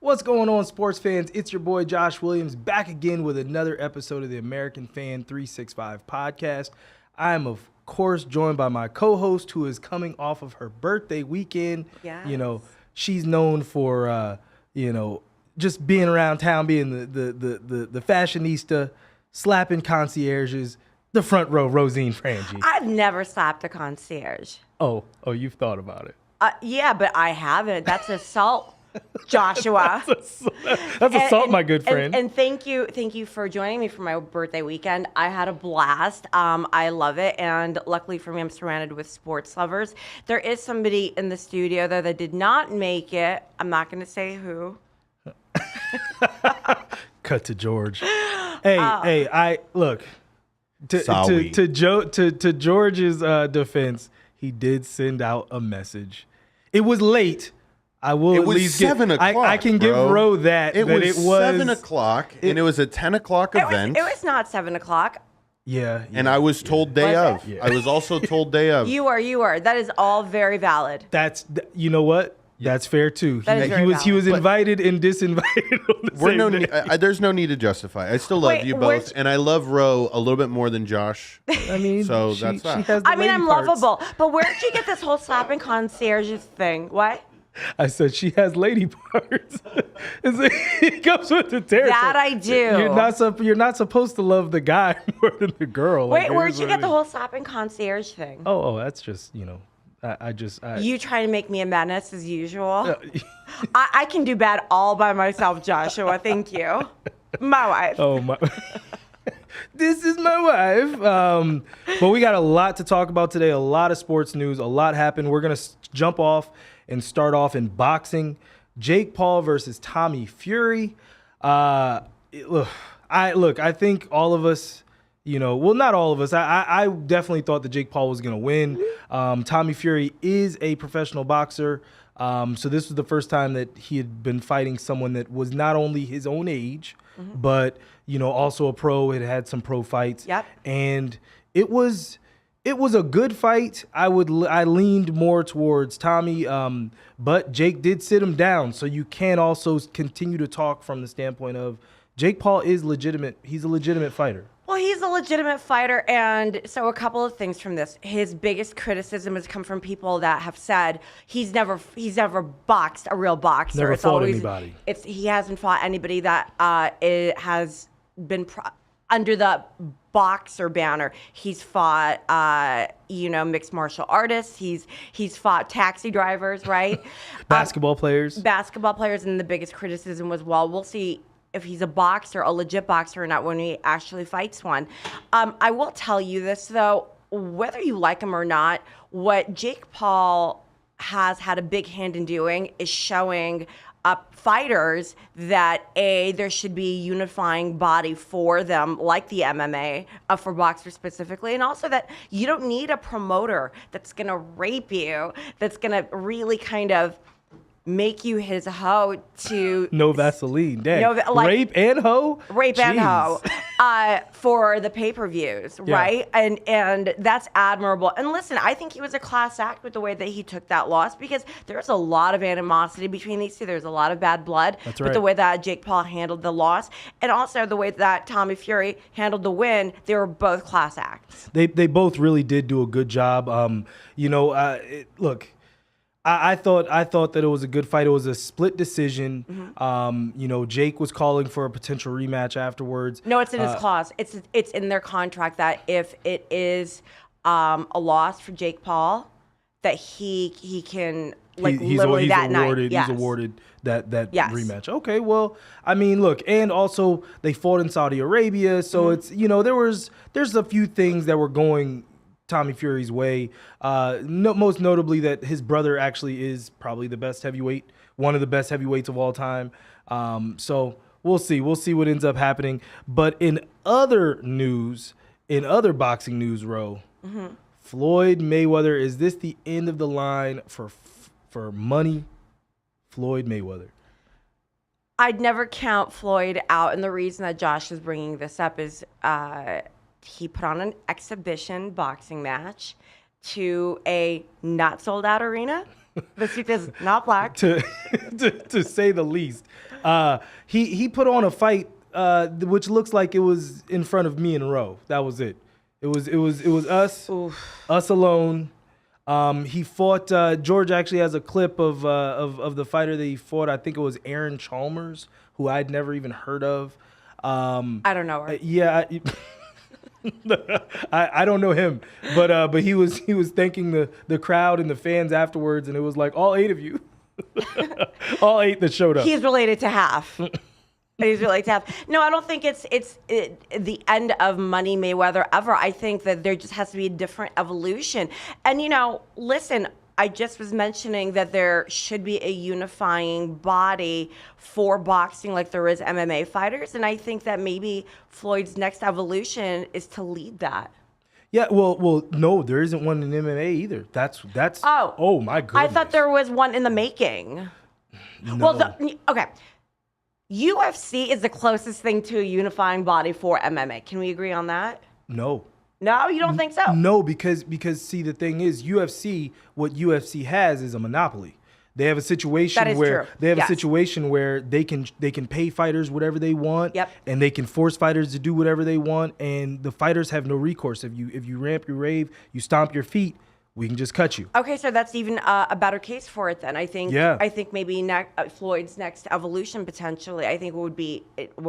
What's going on, sports fans? It's your boy Josh Williams back again with another episode of the American Fan 365 podcast. I am, of course, joined by my co-host who is coming off of her birthday weekend. Yes. You know, she's known for, just being around town, being the fashionista, slapping concierges, the front row, Rosine Frangie. I've never slapped a concierge. Oh, you've thought about it. Yeah, but I haven't. That's assault, Joshua. That's assault, my good friend. And thank you for joining me for my birthday weekend. I had a blast. I love it, and luckily for me, I'm surrounded with sports lovers. There is somebody in the studio though that did not make it. I'm not going to say who. Cut to George. Hey, I look. To George's defense, he did send out a message. It was late. I will at least get 7 o'clock. I can give Ro that. It was 7 o'clock. o'clock, and it was a 10 o'clock event. It was not 7 o'clock. Yeah. And I was told day Was of. it? I was also told day of. You are. That is all very valid. You know what? That's fair too. That is very He was valid. invited and disinvited on the same day. There's no need to justify. I still love Wait, you both, and I love Ro a little bit more than Josh. I mean, So she, that's that. she has the I mean, lady I'm parts. lovable. But where did you get this whole slapping concierge thing? What? I said she has lady parts. It comes with the territory. That I do. You're not supposed to love the guy more than the girl. Wait, Like, where'd here's you what get it the is. whole slapping concierge thing? Oh, that's just I You trying to make me a menace as usual? I can do bad all by myself, Joshua. Thank you. My wife. Oh my. This is my wife. But we got a lot to talk about today. A lot of sports news. A lot happened. We're gonna jump off and start off in boxing. Jake Paul versus Tommy Fury. I think all of us. Not all of us. I definitely thought that Jake Paul was going to win. Tommy Fury is a professional boxer. So this was the first time that he had been fighting someone that was not only his own age, but, also a pro, had some pro fights. Yep. And it was a good fight. I leaned more towards Tommy, but Jake did sit him down. So you can also continue to talk from the standpoint of Jake Paul is legitimate. He's a legitimate fighter. Well, he's a legitimate fighter, and so a couple of things from this. His biggest criticism has come from people that have said he's never boxed a real boxer. Never fought anybody. He hasn't fought anybody that has been under the boxer banner. He's fought mixed martial artists. He's fought taxi drivers, right? Basketball players. And the biggest criticism was, well, we'll see if he's a boxer, a legit boxer or not when he actually fights one. I will tell you this, though, whether you like him or not, what Jake Paul has had a big hand in doing is showing fighters that, there should be a unifying body for them, like the MMA, for boxers specifically, and also that you don't need a promoter that's going to rape you, that's going to really kind of make you his hoe to no Vaseline. Dang. No, like, rape and hoe? Rape and Jeez. hoe for the pay-per-views, Yeah. right? And that's admirable. And listen, I think he was a class act with the way that he took that loss because there's a lot of animosity between these two. There's a lot of bad blood. That's But right. the way that Jake Paul handled the loss and also the way that Tommy Fury handled the win, they were both class acts. They both really did do a good job. Look, I thought that it was a good fight. It was a split decision. Jake was calling for a potential rematch afterwards. No, it's in his clause. It's in their contract that if it is a loss for Jake Paul, that he can literally that awarded, night. Yes. He's awarded that Yes. rematch. Okay, well, I mean, look, and also they fought in Saudi Arabia, so it's there's a few things that were going Tommy Fury's way. Most notably that his brother actually is probably the best heavyweight, one of the best heavyweights of all time. So we'll see what ends up happening. But in other boxing news, Ro, Floyd Mayweather, is this the end of the line for money? Floyd Mayweather. I'd never count Floyd out, and the reason that Josh is bringing this up is he put on an exhibition boxing match to a not sold out arena. The suit is not black. to say the least. He put on a fight which looks like it was in front of me and Roe. That was it. It was us alone. He fought. George actually has a clip of the fighter that he fought. I think it was Aaron Chalmers, who I'd never even heard of. I don't know her. Yeah. I don't know him, but he was thanking the crowd and the fans afterwards, and it was like all 8 of you, all 8 that showed up. He's related to half. He's related to half. No, I don't think it's the end of Money Mayweather ever. I think that there just has to be a different evolution. And listen, I just was mentioning that there should be a unifying body for boxing like there is MMA fighters. And I think that maybe Floyd's next evolution is to lead that. Yeah, well, no, there isn't one in MMA either. That's oh my goodness. I thought there was one in the making. No. Well, okay. UFC is the closest thing to a unifying body for MMA. Can we agree on that? No. No, you don't think so? No, because see, the thing is, what UFC has is a monopoly. They have a situation where a situation where they can pay fighters whatever they want, and they can force fighters to do whatever they want, and the fighters have no recourse. If you ramp your rave, you stomp your feet, we can just cut you. Okay, so that's even a better case for it then. I think maybe Floyd's next evolution potentially. I think what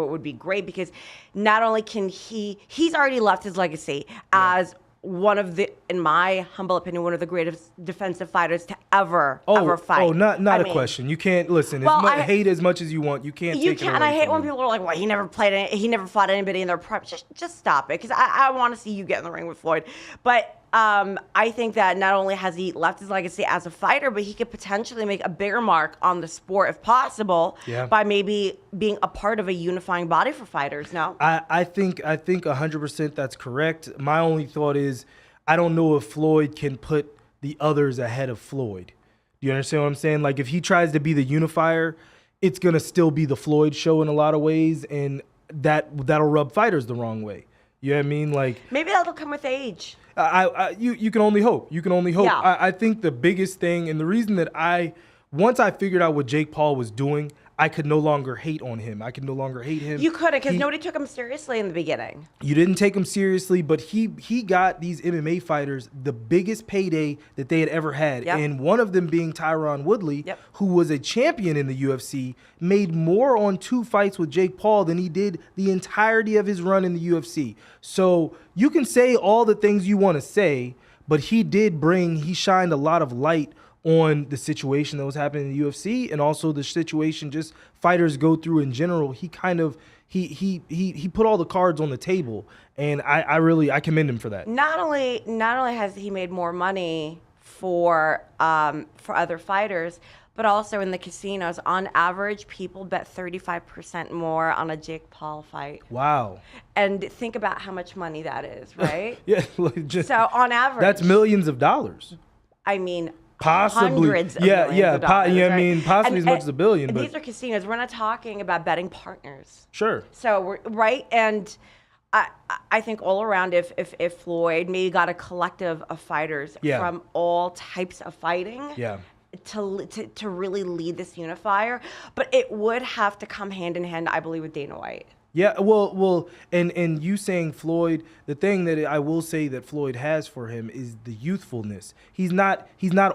would be great, because not only can he's already left his legacy as one of the, in my humble opinion, one of the greatest defensive fighters to ever fight. Oh, not a question. You can't listen. Hate as much as you want. You can't. You can't. And I hate when people are like, "Well, he never fought anybody in their prime." Just stop it, because I want to see you get in the ring with Floyd. But I think that not only has he left his legacy as a fighter, but he could potentially make a bigger mark on the sport, if possible, by maybe being a part of a unifying body for fighters. No, I think 100% that's correct. My only thought is, I don't know if Floyd can put the others ahead of Floyd. Do you understand what I'm saying? Like, if he tries to be the unifier, it's gonna still be the Floyd show in a lot of ways, and that'll rub fighters the wrong way. You know what I mean? Like, maybe that'll come with age. You can only hope. You can only hope. Yeah. I think the biggest thing, and the reason that once I figured out what Jake Paul was doing, I could no longer hate on him. I could no longer hate him. You couldn't, because nobody took him seriously in the beginning. You didn't take him seriously, but he got these MMA fighters the biggest payday that they had ever had. And one of them being Tyron Woodley, who was a champion in the UFC, made more on 2 fights with Jake Paul than he did the entirety of his run in the UFC. So you can say all the things you want to say, but he shined a lot of light on the situation that was happening in the UFC, and also the situation just fighters go through in general. He kind of he put all the cards on the table, and I commend him for that. Not only has he made more money for other fighters, but also in the casinos, on average, people bet 35% more on a Jake Paul fight. Wow. And think about how much money that is, right? So on average, that's millions of dollars. I mean, possibly hundreds of millions of dollars, I mean, possibly as much as $1 billion. And but these are casinos. We're not talking about betting partners. Sure. So right, and I think all around, if Floyd maybe got a collective of fighters from all types of fighting, to really lead this unifier, but it would have to come hand in hand, I believe, with Dana White. Yeah, well, and you saying Floyd, the thing that I will say that Floyd has for him is the youthfulness. He's not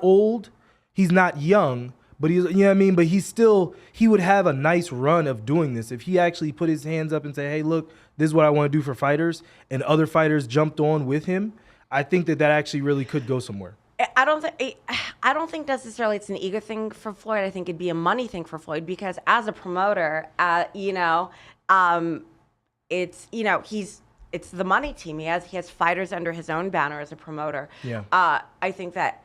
old, he's not young, but he's, you know what I mean? But he would have a nice run of doing this if he actually put his hands up and say, "Hey, look, this is what I want to do for fighters," and other fighters jumped on with him. I think that actually really could go somewhere. I don't think necessarily it's an ego thing for Floyd. I think it'd be a money thing for Floyd, because as a promoter, it's the money team. He has fighters under his own banner as a promoter. Yeah. I think that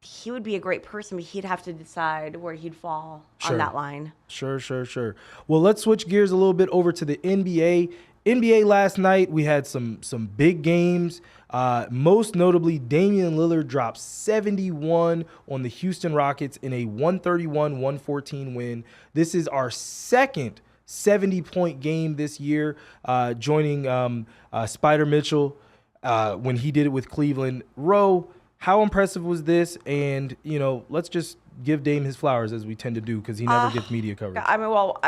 he would be a great person, but he'd have to decide where he'd fall on that line. Sure. Well, let's switch gears a little bit over to the NBA. NBA last night, we had some big games. Most notably, Damian Lillard dropped 71 on the Houston Rockets in a 131-114 win. This is our second 70-point game this year, joining Spider Mitchell when he did it with Cleveland. Roe, How impressive was this? And, let's just give Dame his flowers as we tend to do because he never gets media coverage. I mean, well,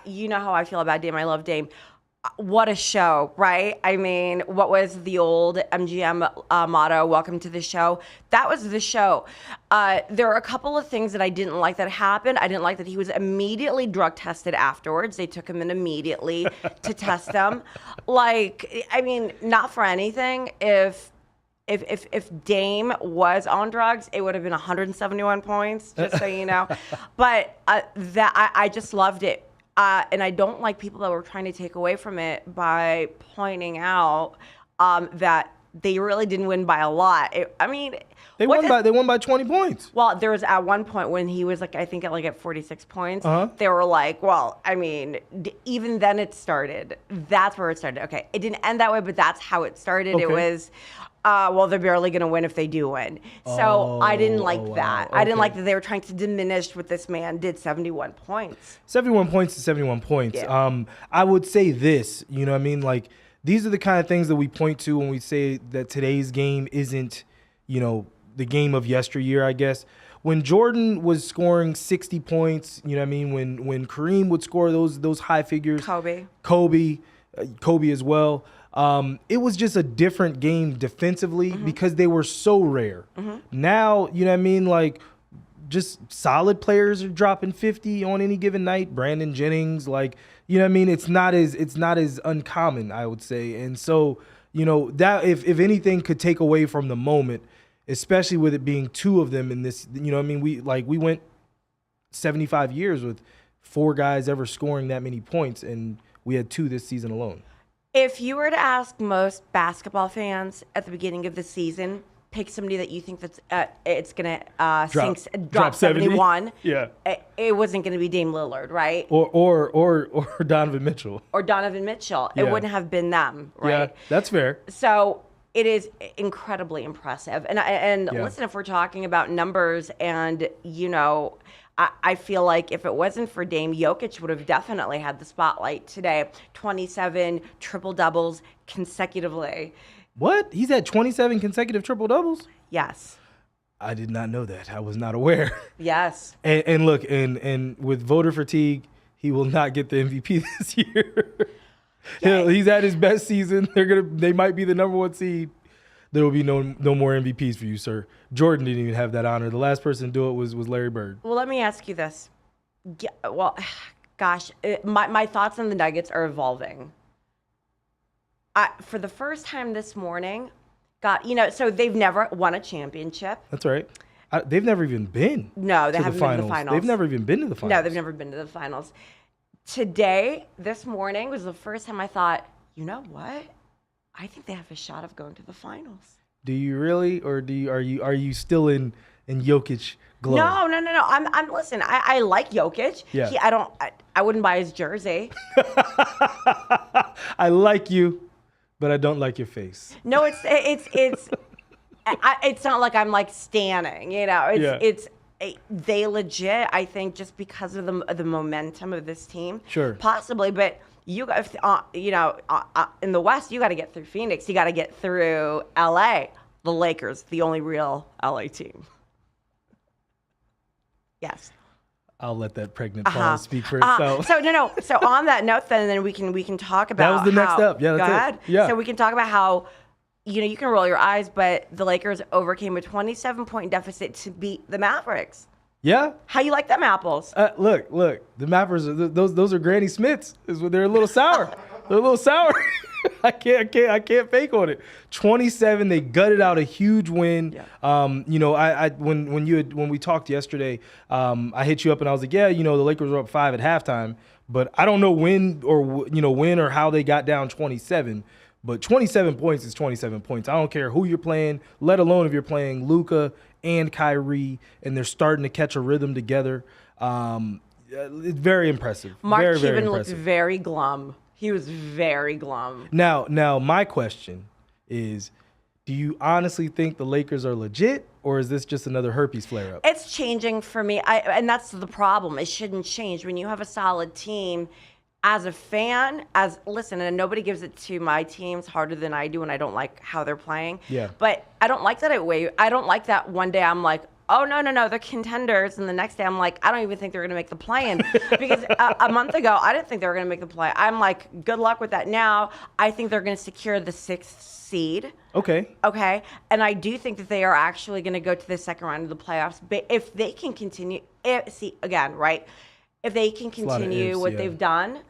you know how I feel about Dame. I love Dame. What a show, right? I mean, what was the old MGM motto, welcome to the show? That was the show. There are a couple of things that I didn't like that happened. I didn't like that he was immediately drug tested afterwards. They took him in immediately to test him. Like, I mean, not for anything. If Dame was on drugs, it would have been 171 points, just so you know. But I just loved it. And I don't like people that were trying to take away from it by pointing out that they really didn't win by a lot. They won by 20 points. Well, there was at one point when he was at 46 points. They were like, well, I mean, even then it started. That's where it started. Okay, it didn't end that way, but that's how it started. Okay. It was, well, they're barely going to win if they do win. So I didn't like that. Okay. I didn't like that they were trying to diminish what this man did, 71 points. 71 points to 71 points. Yeah. I would say this, you know what I mean? Like, these are the kind of things that we point to when we say that today's game isn't, the game of yesteryear, I guess. When Jordan was scoring 60 points, you know what I mean? When Kareem would score those high figures. Kobe as well. It was just a different game defensively because they were so rare. Now, you know what I mean? Like, just solid players are dropping 50 on any given night. Brandon Jennings, like, you know what I mean? It's not as uncommon, I would say. And so, that if anything could take away from the moment, especially with it being two of them in this, you know what I mean? We went 75 years with 4 guys ever scoring that many points, and we had 2 this season alone. If you were to ask most basketball fans at the beginning of the season, pick somebody that you think that's it's gonna drop 71. Yeah, it wasn't gonna be Dame Lillard, right? Or Donovan Mitchell. It wouldn't have been them, right? Yeah, that's fair. So it is incredibly impressive. And listen, if we're talking about numbers, and I feel like if it wasn't for Dame, Jokic would have definitely had the spotlight today. 27 triple-doubles consecutively. What? He's had 27 consecutive triple-doubles? Yes. I did not know that. I was not aware. Yes. And look, and with voter fatigue, he will not get the MVP this year. Yeah. He's at his best season. They might be the number 1 seed. There will be no more MVPs for you, sir. Jordan didn't even have that honor. The last person to do it was Larry Bird. Well, let me ask you this. Well, gosh, my thoughts on the Nuggets are evolving. For the first time this morning, so they've never won a championship. That's right. They've never even been. No, they haven't been to the finals. They've never even been to the finals. No, they've never been to the finals. Today, this morning, was the first time I thought, you know what? I think they have a shot of going to the finals. Do you really, or are you still in Jokic glow? No. I'm listen. I like Jokic. Yeah. I wouldn't buy his jersey. I like you, but I don't like your face. No, it's not like I'm like standing. They legit, I think, just because of the momentum of this team. Sure. Possibly, but you guys, in the West, you got to get through Phoenix. You got to get through LA. The Lakers, the only real LA team. Yes. I'll let that pregnant pause speak for itself. So on that note, then we can talk about. That was the next step. Yeah, that's go ahead. Yeah. So we can talk about how, you can roll your eyes, but the Lakers overcame a 27-point deficit to beat the Mavericks. Yeah. How you like them apples? Look. The Mavericks, those are Granny Smiths. They're a little sour. They're a little sour. I can't fake on it. 27. They gutted out a huge win. Yeah. When we talked yesterday, I hit you up and I was like, the Lakers were up 5 at halftime, but I don't know when or how they got down 27. But 27 points is 27 points. I don't care who you're playing, let alone if you're playing Luka and Kyrie, and they're starting to catch a rhythm together. It's very impressive. Mark Cuban looked very glum. He was very glum. Now, my question is, do you honestly think the Lakers are legit, or is this just another herpes flare-up? It's changing for me, and that's the problem. It shouldn't change. When you have a solid team, as a fan, listen, and nobody gives it to my teams harder than I do, and I don't like how they're playing. Yeah. But I don't like that I don't like that one day I'm like, oh, no, they're contenders. And the next day I'm like, I don't even think they're going to make the play-in. Because a month ago, I didn't think they were going to make the play. I'm like, good luck with that. Now, I think they're going to secure the 6th seed. Okay. And I do think that they are actually going to go to the second round of the playoffs. But if they can continue, if they can continue what they've done,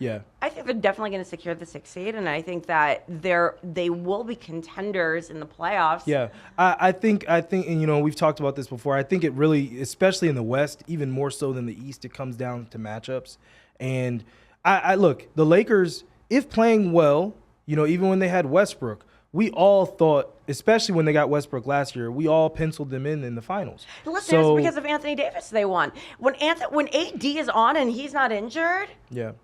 I think they're definitely going to secure the 6th seed, and I think that they will be contenders in the playoffs. Yeah, I think, and we've talked about this before. I think it really, especially in the West, even more so than the East, it comes down to matchups. And I look, the Lakers, if playing well, even when they had Westbrook, we all thought, especially when they got Westbrook last year, we all penciled them in the finals. Listen, it's because of Anthony Davis they won. When AD is on and he's not injured, the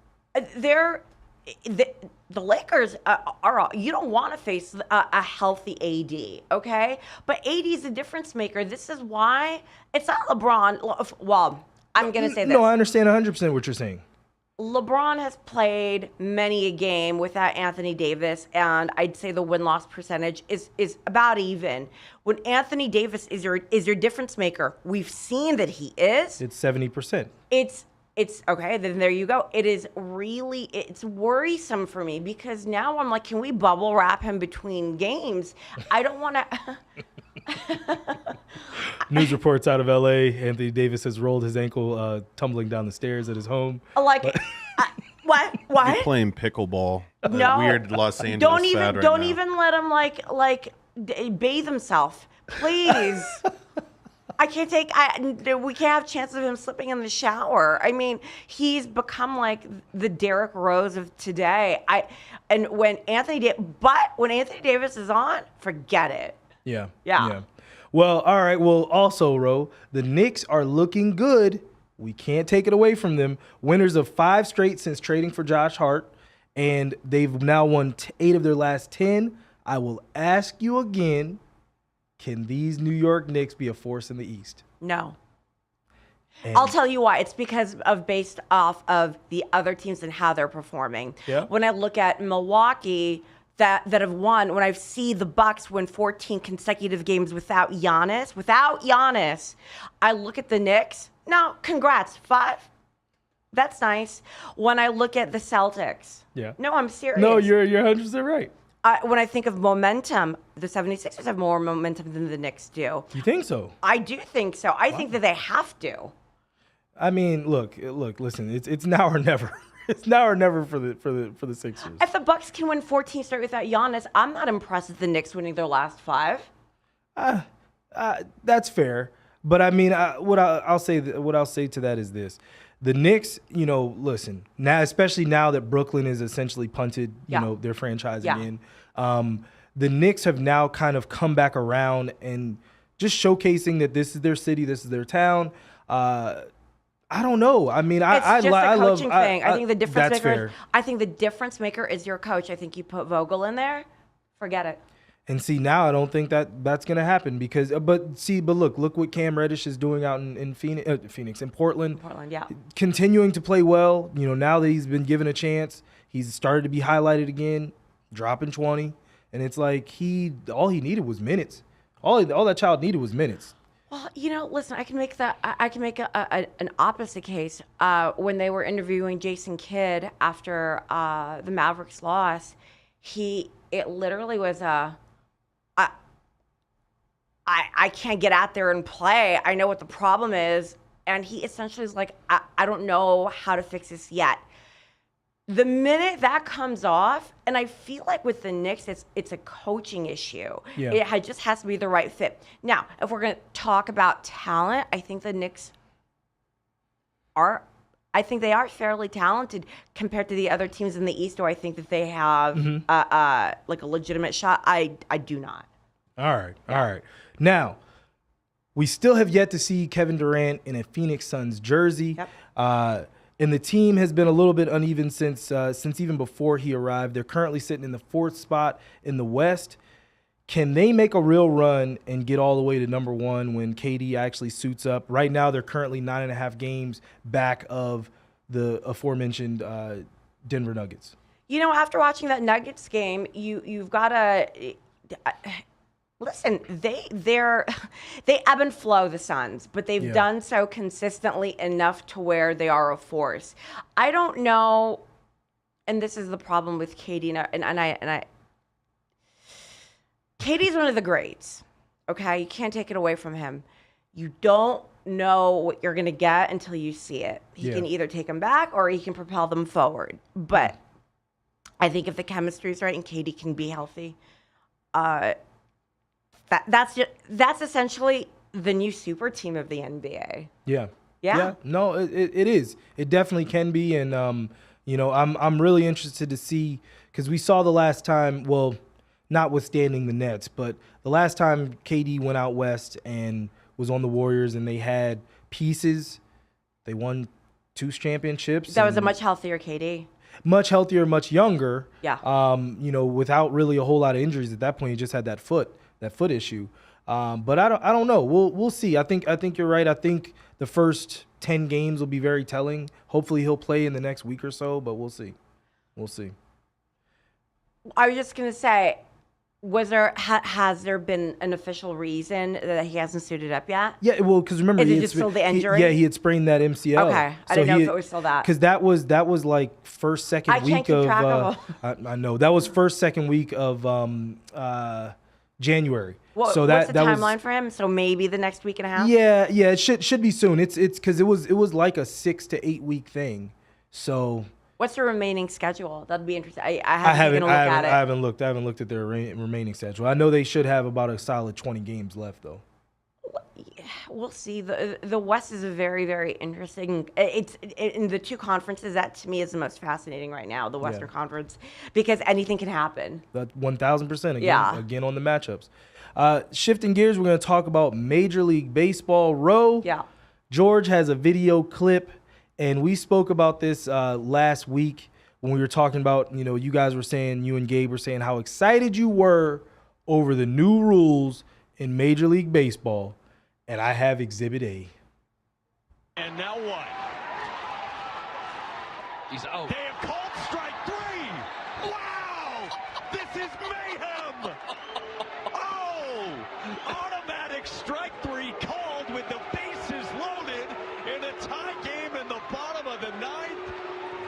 Lakers are. You don't want to face a healthy AD, okay? But AD is a difference maker. This is why it's not LeBron. Well, I'm going to say this. No, I understand 100% what you're saying. LeBron has played many a game without Anthony Davis, and I'd say the win-loss percentage is about even. When Anthony Davis is your difference maker, we've seen that he is. It's 70%. It's okay. Then there you go. It's worrisome for me because now I'm like, can we bubble wrap him between games? I don't want to. News reports out of L.A. Anthony Davis has rolled his ankle tumbling down the stairs at his home. What? He's playing pickleball. No. Weird Los Angeles Don't even let him like bathe himself, please. We can't have chances of him slipping in the shower. I mean, he's become like the Derrick Rose of today. When Anthony Davis is on, forget it. Yeah. Well, all right. Well, also, Ro, the Knicks are looking good. We can't take it away from them. Winners of 5 straight since trading for Josh Hart, and they've now won 8 of their last 10. I will ask you again, can these New York Knicks be a force in the East? No. I'll tell you why. It's because based off of the other teams and how they're performing. Yeah. When I look at Milwaukee, that have won, when I see the Bucks win 14 consecutive games without Giannis, I look at the Knicks. No, congrats. 5. That's nice. When I look at the Celtics. Yeah. No, I'm serious. No, you're 100% right. When I think of momentum, the 76ers have more momentum than the Knicks do. You think so? I do think so. I think that they have to. I mean, look, listen, it's now or never. It's now or never for the Sixers. If the Bucks can win 14 straight without Giannis, I'm not impressed with the Knicks winning their last 5. That's fair, but I mean, what I'll say to that is this: the Knicks, listen now, especially now that Brooklyn is essentially punted, their franchise again. The Knicks have now kind of come back around and just showcasing that this is their city, this is their town. I don't know. I mean, it's just a coaching thing. I think the difference that's maker. Fair. I think the difference maker is your coach. I think you put Vogel in there, forget it. And see, now I don't think that's going to happen because, but look what Cam Reddish is doing out in Phoenix, in Portland. Yeah. Continuing to play well. Now that he's been given a chance, he's started to be highlighted again, dropping 20, and it's like all he needed was minutes. All that child needed was minutes. Well, listen, I can make an opposite case. When they were interviewing Jason Kidd after the Mavericks loss, it literally was I can't get out there and play. I know what the problem is, and he essentially is like, I don't know how to fix this yet. The minute that comes off, and I feel like with the Knicks, it's a coaching issue. Yeah. It just has to be the right fit. Now, if we're going to talk about talent, I think the Knicks are fairly talented compared to the other teams in the East. Do I think that they have like a legitimate shot? I do not. All right. Now, we still have yet to see Kevin Durant in a Phoenix Suns jersey. Yep. And the team has been a little bit uneven since even before he arrived. They're currently sitting in the 4th spot in the West. Can they make a real run and get all the way to number 1 when KD actually suits up? Right now, they're currently 9.5 games back of the aforementioned Denver Nuggets. You know, after watching that Nuggets game, you've got to listen. They ebb and flow, the Suns, but they've done so consistently enough to where they are a force. I don't know, and this is the problem with KD, and I KD's one of the greats. Okay, you can't take it away from him. You don't know what you're going to get until you see it. He can either take them back or he can propel them forward. But I think if the chemistry is right and KD can be healthy, that's essentially the new super team of the NBA. Yeah. No, it is. It definitely can be, and you know, I'm really interested to see, because we saw the last time. Well, notwithstanding the Nets, but the last time KD went out west and was on the Warriors and they had pieces, they won 2 championships. That was a much healthier KD. Much healthier, much younger. Yeah. You know, without really a whole lot of injuries at that point. He just had that foot issue. But I don't know. We'll see. I think you're right. I think the first 10 games will be very telling. Hopefully he'll play in the next week or so, but we'll see. I was just gonna say, has there been an official reason that he hasn't suited up yet? Yeah, well, because remember, is it just still the injury? He had sprained that MCL. Okay, I didn't know if it was still that. Because that was like second week can't keep track of I know that was second week of January. What's the timeline for him? So maybe the next week and a half. Yeah, it should be soon. It's because it was like a 6 to 8 week thing. So. What's the remaining schedule? That'd be interesting. I haven't looked at their remaining schedule. I know they should have about a solid 20 games left, though. We'll see. The West is a very, very interesting. It's in the 2 conferences that to me is the most fascinating right now, the Western Conference, because anything can happen. That 1,000% again on the matchups. Shifting gears, we're going to talk about Major League Baseball. Yeah. George has a video clip. And we spoke about this last week when we were talking about, you know, you guys were saying, you and Gabe were saying how excited you were over the new rules in Major League Baseball. And I have Exhibit A. And now what? He's out. They have called strike 3. Wow! This is mayhem! Oh! Automatic strike 3 called with the bases loaded in a tie game in the bottom of the 9th.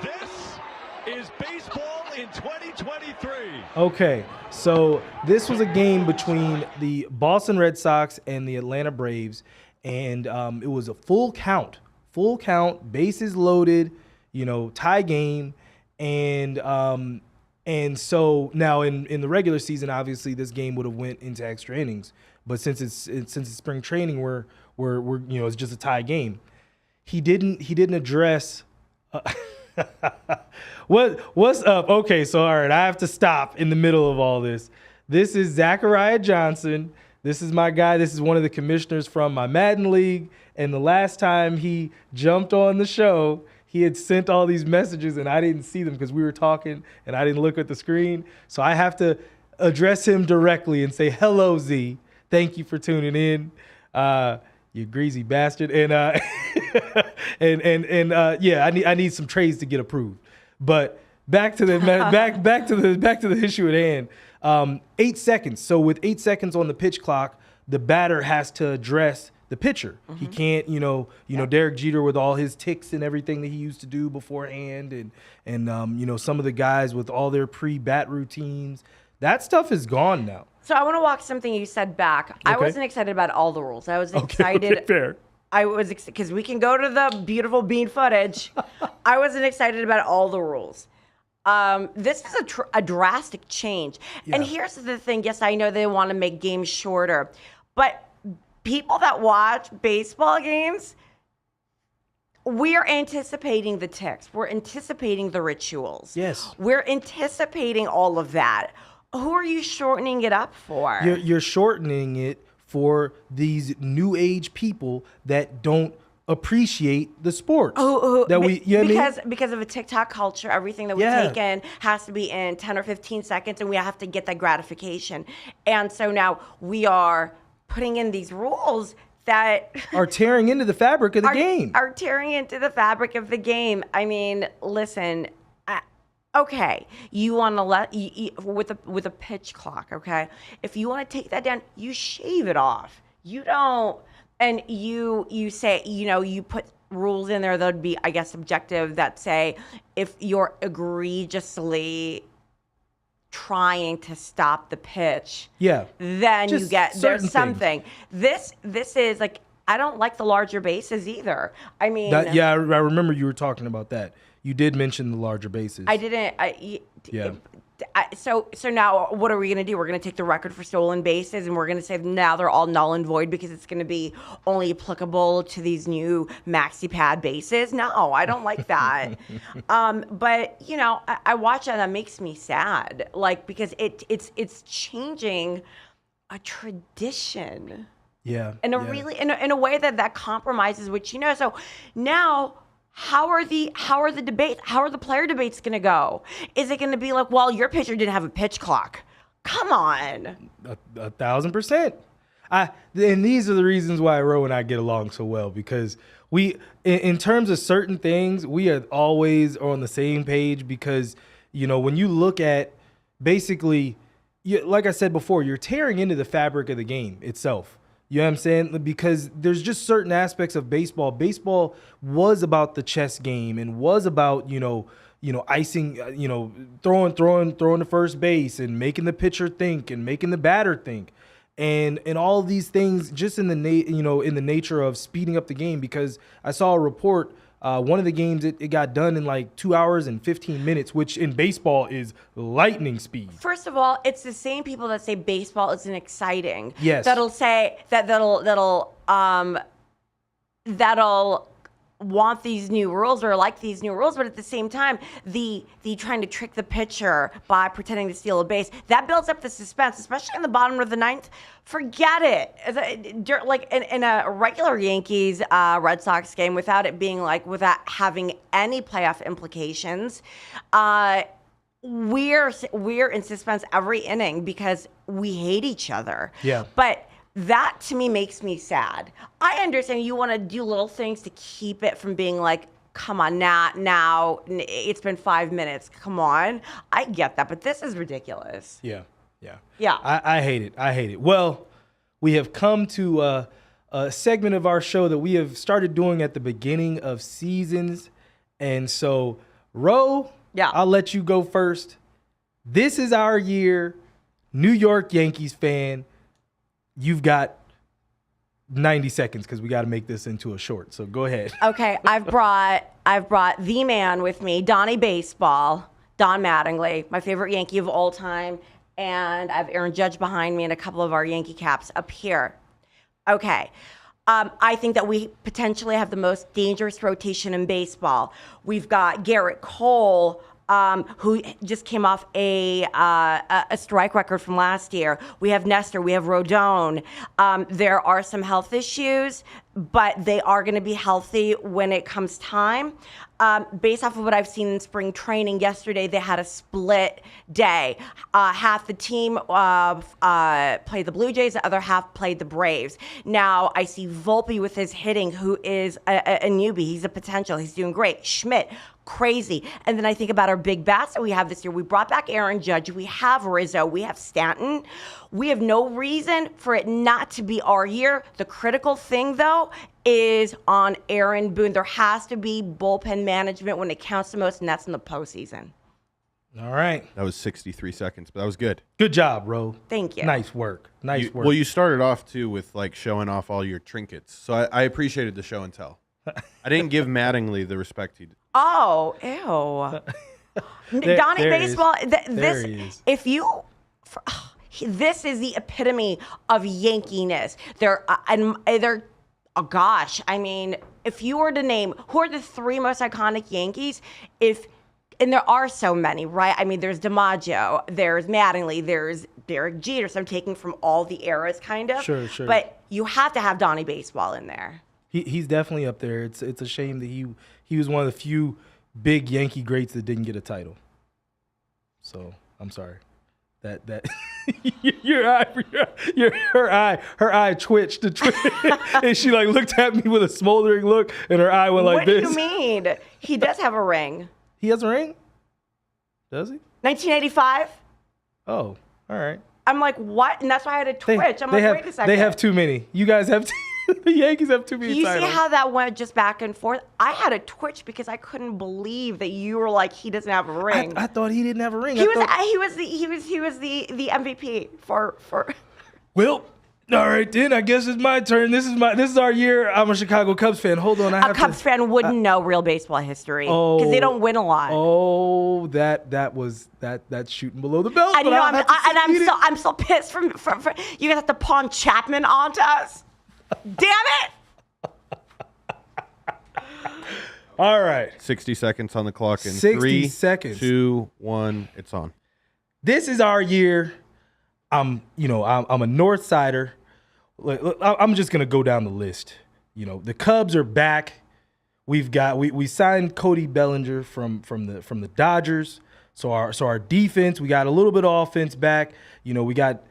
This is baseball in 2023. Okay, so this was a game between the Boston Red Sox and the Atlanta Braves, and it was a full count, bases loaded, you know, tie game, and so now in the regular season, obviously this game would have went into extra innings, but since it's spring training, we're you know, it's just a tie game. He didn't address what's up. Okay, so all right, I have to stop in the middle of all this. This is Zachariah Johnson. This is my guy. This is one of the commissioners from my Madden League. And the last time he jumped on the show, he had sent all these messages and I didn't see them because we were talking and I didn't look at the screen. So I have to address him directly and say, hello, Z. Thank you for tuning in. You greasy bastard. And I need some trades to get approved. But back to the back to the issue at hand. 8 seconds. So with 8 seconds on the pitch clock, the batter has to address the pitcher. Mm-hmm. He can't, you know, Derek Jeter with all his ticks and everything that he used to do beforehand, and you know, some of the guys with all their pre-bat routines. That stuff is gone now. So I want to walk something you said back. Okay. I wasn't excited about all the rules. I was excited. Okay, fair. I was because we can go to the beautiful bean footage. I wasn't excited about all the rules. This is a drastic change. Yeah. And here's the thing. Yes, I know they want to make games shorter, but people that watch baseball games, we're anticipating the ticks. We're anticipating the rituals. Yes. We're anticipating all of that. Who are you shortening it up for? You're shortening it for these new age people that don't appreciate the sports. Because of a TikTok culture, everything that we take in has to be in 10 or 15 seconds, and we have to get that gratification. And so now we are putting in these rules that are tearing into the fabric of the game. Are tearing into the fabric of the game. I mean, listen, Okay, you want to let with a pitch clock. Okay, if you want to take that down, you shave it off. You don't, and you say, you put rules in there that would be, I guess, objective, that say if you're egregiously trying to stop the pitch, then just you get there's something. things. This is like, I don't like the larger bases either. I mean, I remember you were talking about that. You did mention the larger bases. I didn't. So now what are we going to do? We're going to take the record for stolen bases and we're going to say now they're all null and void because it's going to be only applicable to these new maxi pad bases. No, I don't like that. But I watch that and that makes me sad. Like, because it's changing a tradition. Yeah. In a really in a way that compromises what So now, how are the debates? How are the player debates going to go? Is it going to be like, well, your pitcher didn't have a pitch clock? Come on. 1,000%. And these are the reasons why Ro and I get along so well, because we, in terms of certain things, we are always on the same page, because, when you look at basically, like I said before, you're tearing into the fabric of the game itself. You know what I'm saying? Because there's just certain aspects of baseball. Baseball was about the chess game and was about, icing, throwing to first base and making the pitcher think and making the batter think. And all these things just in the nature of speeding up the game, because I saw a report, one of the games it got done in like 2 hours and 15 minutes, which in baseball is lightning speed. First of all, it's the same people that say baseball isn't exciting. Yes. That'll say that'll want these new rules or like these new rules, but at the same time, the trying to trick the pitcher by pretending to steal a base, that builds up the suspense, especially in the bottom of the ninth. Forget it. Like in a regular Yankees Red Sox game, without having any playoff implications, we're in suspense every inning because we hate each other. Yeah. But that to me makes me sad. I understand you want to do little things to keep it from being like, come on, now it's been 5 minutes. Come on. I get that, but this is ridiculous. Yeah. I hate it. Well, we have come to a segment of our show that we have started doing at the beginning of seasons. And so, Ro, I'll let you go first. This is our year. New York Yankees fan. You've got 90 seconds because we got to make this into a short. So go ahead. Okay, I've brought the man with me, Donnie Baseball, Don Mattingly, my favorite Yankee of all time, and I have Aaron Judge behind me and a couple of our Yankee caps up here. Okay. I think that we potentially have the most dangerous rotation in baseball. We've got Garrett Cole, who just came off a strike record from last year. We have Nestor. We have Rodon. There are some health issues, but they are going to be healthy when it comes time. Based off of what I've seen in spring training, yesterday they had a split day. Half the team played the Blue Jays, the other half played the Braves. Now, I see Volpe with his hitting, who is a newbie. He's a potential. He's doing great. Schmidt, crazy. And then I think about our big bats that we have this year. We brought back Aaron Judge. We have Rizzo. We have Stanton. We have no reason for it not to be our year. The critical thing, though, is on Aaron Boone. There has to be bullpen management when it counts the most, and that's in the postseason. All right. That was 63 seconds, but that was good. Good job, Ro. Thank you. Nice work. Nice work. Well, you started off, too, with like showing off all your trinkets. So I appreciated the show and tell. I didn't give Mattingly the respect he did. Oh, ew. Donnie Baseball, this is the epitome of Yankees. I mean, if you were to name who are the three most iconic Yankees, and there are so many, right? I mean, there's DiMaggio, there's Mattingly, there's Derek Jeter. So I'm taking from all the eras, kind of. Sure. But you have to have Donnie Baseball in there. He's definitely up there. It's a shame that he was one of the few big Yankee greats that didn't get a title. So I'm sorry. That her eye twitched and she like looked at me with a smoldering look, and her eye went like this. What do you mean? He does have a ring. He has a ring? Does he? 1985. Oh, all right. I'm like, what? And that's why I had a twitch. I'm like, wait a second. They have too many. You guys have the Yankees have too many You titles. see how that went just back and forth? I had a twitch because I couldn't believe that you were like, he doesn't have a ring. I thought he didn't have a ring. He was the MVP for. Well, all right then. I guess it's my turn. This is our year. I'm a Chicago Cubs fan. Hold on, A Cubs fan wouldn't know real baseball history because they don't win a lot. Oh, that's shooting below the belt. I know, I'm so pissed from you guys have to pawn Chapman onto us. Damn it! All right. 60 seconds on the clock in 60 3, seconds. 2, 1, it's on. This is our year. I'm a North Sider. Look, I'm just gonna go down the list. The Cubs are back. We signed Cody Bellinger from the Dodgers. So our defense, we got a little bit of offense back. We got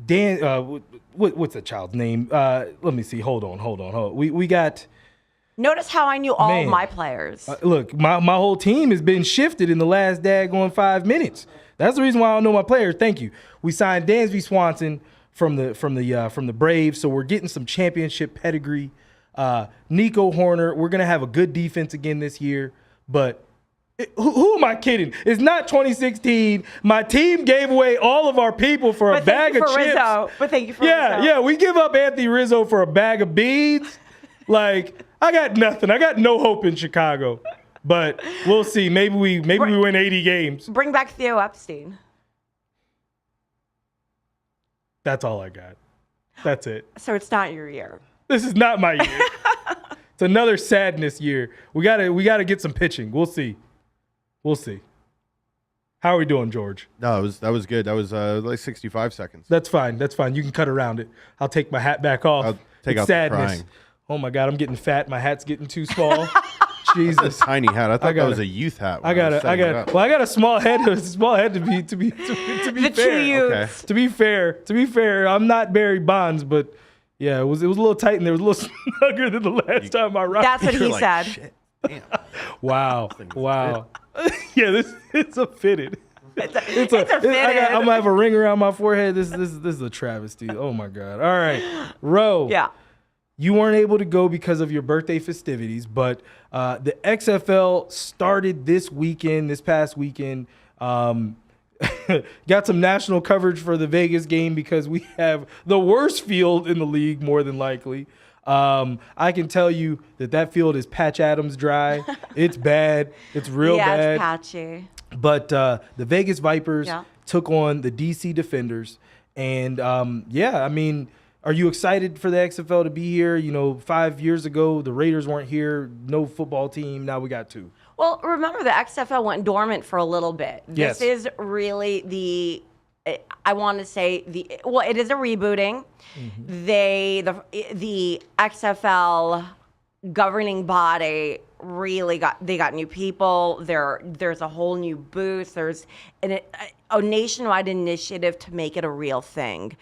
Dan. What's the child's name? Let me see. Hold on. We got. Notice how I knew all of my players. Look, my whole team has been shifted in the last daggone 5 minutes. That's the reason why I don't know my players. Thank you. We signed Dansby Swanson from the Braves, so we're getting some championship pedigree. Nico Horner, we're gonna have a good defense again this year. But who am I kidding? It's not 2016. My team gave away all of our people for a bag of chips. Rizzo. But thank you for Rizzo. Yeah, we give up Anthony Rizzo for a bag of beads. Like, I got nothing. I got no hope in Chicago. But we'll see. Maybe we win 80 games. Bring back Theo Epstein. That's all I got. That's it. So it's not your year. This is not my year. It's another sadness year. We gotta get some pitching. We'll see. How are we doing, George? No, that was good. That was like 65 seconds. That's fine. You can cut around it. I'll take my hat back off. I'll take It's out sadness. the crying. Oh my God, I'm getting fat. My hat's getting too small. Jesus. Tiny hat. I thought that was a youth hat. I got a small head. A small head to be The fair. two youths. Okay. To be fair, I'm not Barry Bonds, but yeah, it was a little tight and there was a little snugger than the last time I rocked. That's what he Like, said. shit. Damn. Wow. Yeah, it's a fitted. It's a fitted. I'm gonna have a ring around my forehead. This is a travesty. Oh my God. All right, Ro. Yeah. You weren't able to go because of your birthday festivities, but the XFL started this past weekend. Got some national coverage for the Vegas game because we have the worst field in the league, more than likely. I can tell you that field is Patch Adams dry. It's bad. It's real bad. Yeah, it's patchy. But the Vegas Vipers Yeah. took on the DC Defenders. And, are you excited for the XFL to be here? 5 years ago, the Raiders weren't here. No football team. Now we got two. Well, remember the XFL went dormant for a little bit. Yes. This is really I want to say it is a rebooting. Mm-hmm. The XFL governing body really got new people. There's a whole new booth. There's a nationwide initiative to make it a real thing.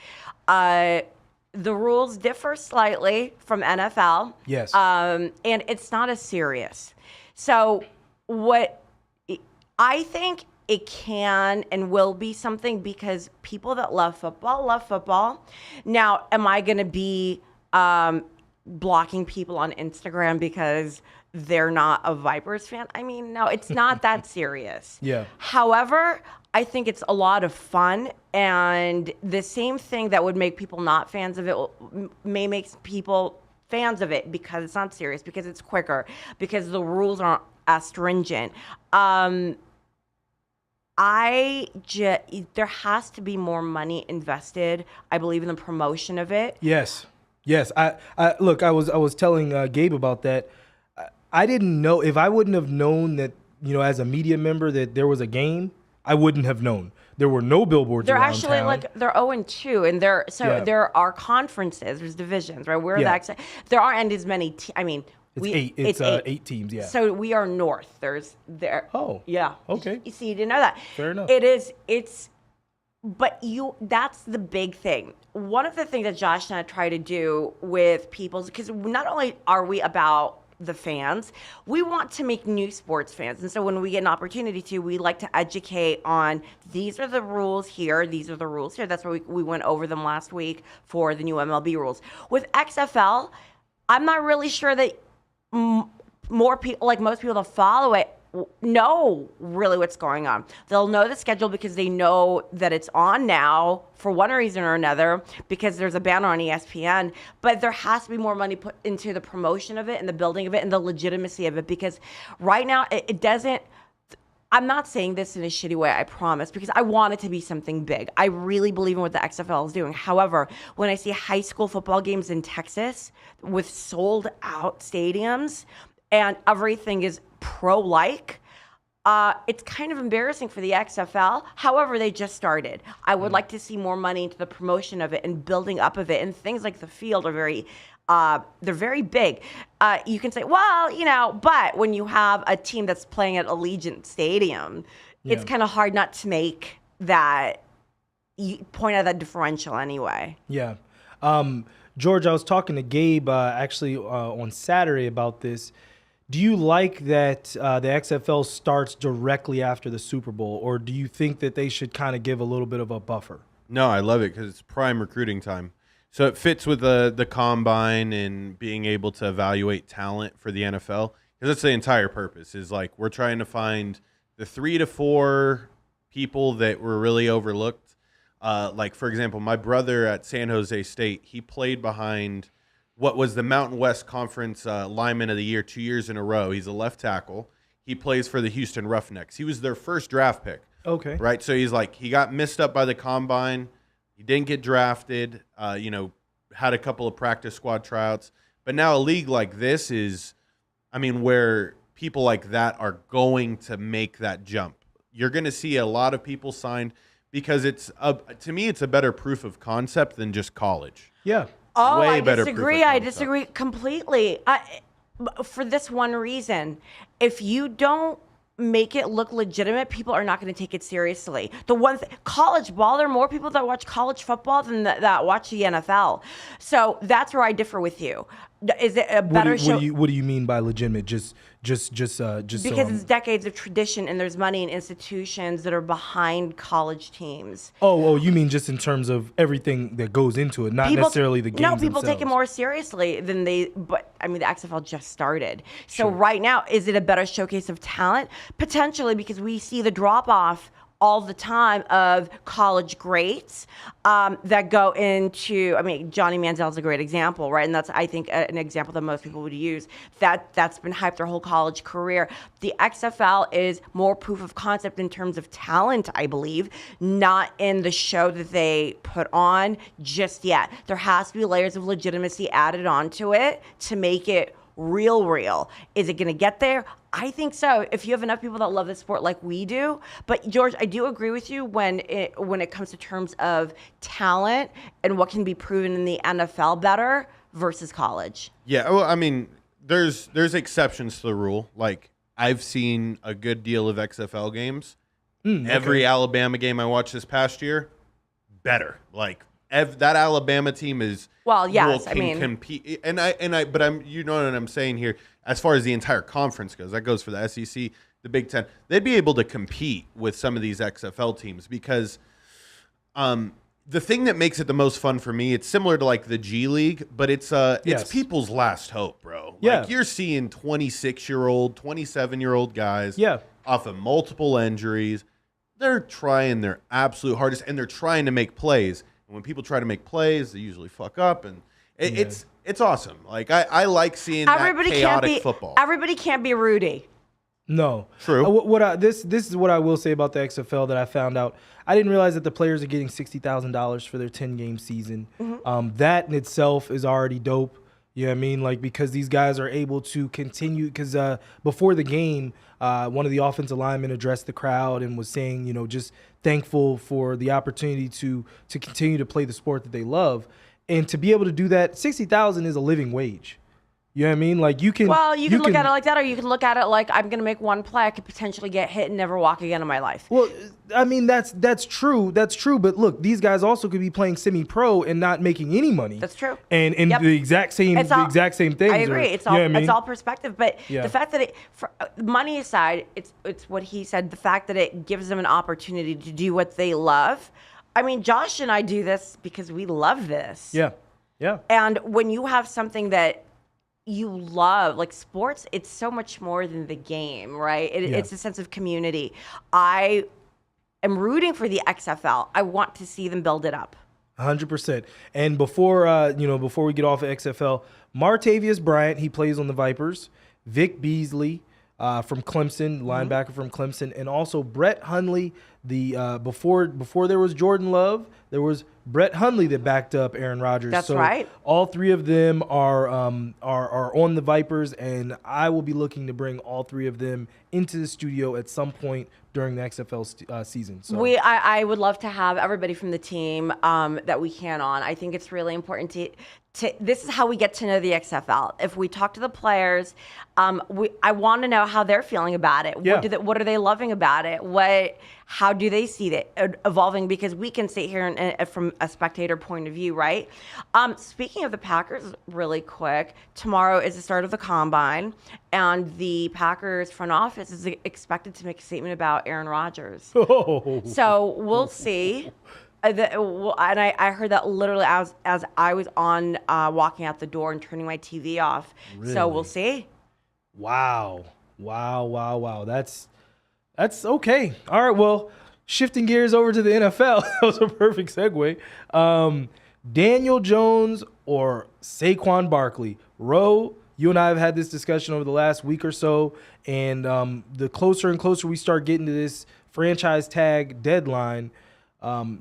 The rules differ slightly from NFL. Yes. And it's not as serious. So what I think it can and will be something because people that love football. Now, am I going to be blocking people on Instagram because they're not a Vipers fan? I mean, no, it's not that serious. Yeah. However, I think it's a lot of fun, and the same thing that would make people not fans of it may make people fans of it because it's not serious, because it's quicker, because the rules aren't as stringent. There has to be more money invested, I believe, in the promotion of it. Yes. I was telling Gabe about that. I didn't know, if I wouldn't have known that, as a media member, that there was a game, I wouldn't have known. There were no billboards They're around actually town. they're 0-2, and there are conferences, there's divisions, right? There aren't as many. It's eight. It's 8 teams. Yeah. So we are north. Oh. Yeah. Okay. You see, you didn't know that. Fair enough. That's the big thing. One of the things that Josh and I try to do with people, because not only are we about the fans. We want to make new sports fans. And so when we get an opportunity to, we like to educate on these are the rules here, these are the rules here. That's why we went over them last week for the new MLB rules. With XFL, I'm not really sure that more people, like most people that follow it, know really what's going on. They'll know the schedule because they know that it's on now for one reason or another, because there's a banner on ESPN, but there has to be more money put into the promotion of it and the building of it and the legitimacy of it, because right now it doesn't. I'm not saying this in a shitty way, I promise, because I want it to be something big. I really believe in what the XFL is doing. However, when I see high school football games in Texas with sold out stadiums and everything is pro-like, it's kind of embarrassing for the XFL. However, they just started. I would like to see more money into the promotion of it and building up of it. And things like the field are they're very big. You can say, well, but when you have a team that's playing at Allegiant Stadium, it's kind of hard not to make that, point out that differential anyway. Yeah. George, I was talking to Gabe actually on Saturday about this. Do you like that the XFL starts directly after the Super Bowl, or do you think that they should kind of give a little bit of a buffer? No, I love it because it's prime recruiting time. So it fits with the combine and being able to evaluate talent for the NFL, because that's the entire purpose, is like we're trying to find the 3 to 4 people that were really overlooked. Like, for example, my brother at San Jose State, he played behind what was the Mountain West Conference Lineman of the Year 2 years in a row. He's a left tackle. He plays for the Houston Roughnecks. He was their first draft pick. Okay. Right? So he's like, he got missed up by the combine. He didn't get drafted, had a couple of practice squad tryouts. But now a league like this is, where people like that are going to make that jump. You're going to see a lot of people signed because to me, it's a better proof of concept than just college. Yeah. Oh, Way I better disagree. I disagree completely. For this one reason, if you don't make it look legitimate, people are not going to take it seriously. College ball, there are more people that watch college football than that watch the NFL. So that's where I differ with you. Is it a better show? What do you mean by legitimate? Just because it's decades of tradition and there's money and institutions that are behind college teams. Oh, you mean just in terms of everything that goes into it, not necessarily the games No, people themselves. take it more seriously than the XFL just started. So right now, is it a better showcase of talent? Potentially, because we see the drop-off all the time of college greats that go into, Johnny Manziel's a great example, right? And that's, I think, an example that most people would use. That's been hyped their whole college career. The XFL is more proof of concept in terms of talent, I believe, not in the show that they put on just yet. There has to be layers of legitimacy added onto it to make it real. Is it going to get there? I think so, if you have enough people that love the sport like we do. But George, I do agree with you when it comes to terms of talent and what can be proven in the NFL better versus college. Yeah, well, there's exceptions to the rule. Like, I've seen a good deal of XFL games. Every Alabama game I watched this past year, better. Like, that Alabama team is compete. But you know what I'm saying here. As far as the entire conference goes, that goes for the SEC, the Big Ten. They'd be able to compete with some of these XFL teams because the thing that makes it the most fun for me, it's similar to like the G League, but it's people's last hope, bro. Yeah. Like, you're seeing 26-year-old, 27-year-old guys off of multiple injuries. They're trying their absolute hardest, and they're trying to make plays. And when people try to make plays, they usually fuck up, and it's awesome. Like, I like seeing that chaotic football. Everybody can't be Rudy. No. True. This is what I will say about the XFL that I found out. I didn't realize that the players are getting $60,000 for their 10-game season. Mm-hmm. That in itself is already dope. You know what I mean? Like, because these guys are able to continue. Because before the game, one of the offensive linemen addressed the crowd and was saying, just thankful for the opportunity to continue to play the sport that they love. And to be able to do that, $60,000 is a living wage. You know what I mean? Like you can. Well, you can look at it like that, or you can look at it like I'm going to make one play, I could potentially get hit and never walk again in my life. Well, I mean that's true. That's true. But look, these guys also could be playing semi-pro and not making any money. That's true. And the exact same things. I agree. It's all it's all perspective. But the fact that money aside, it's what he said. The fact that it gives them an opportunity to do what they love. I mean, Josh and I do this because we love this. Yeah. Yeah. And when you have something that you love, like sports, it's so much more than the game, right? It's a sense of community. I am rooting for the XFL. I want to see them build it up. 100%. And before we get off of XFL, Martavius Bryant, he plays on the Vipers. Vic Beasley from Clemson, linebacker from Clemson, and also Brett Hundley. Before there was Jordan Love, there was Brett Hundley that backed up Aaron Rodgers. That's so right. All three of them are on the Vipers, and I will be looking to bring all three of them into the studio at some point during the XFL season. So I would love to have everybody from the team that we can on. I think it's really important to this is how we get to know the XFL. If we talk to the players, I want to know how they're feeling about it. Yeah. What are they loving about it? How do they see it evolving? Because we can sit here and from a spectator point of view, right? Speaking of the Packers, really quick, tomorrow is the start of the Combine, and the Packers front office is expected to make a statement about Aaron Rodgers. Oh. So we'll see. And I heard that literally as I was on walking out the door and turning my TV off. Really? So we'll see. Wow. That's okay. All right, well, shifting gears over to the NFL. That was a perfect segue. Daniel Jones or Saquon Barkley. Ro, you and I have had this discussion over the last week or so, and the closer and closer we start getting to this franchise tag deadline,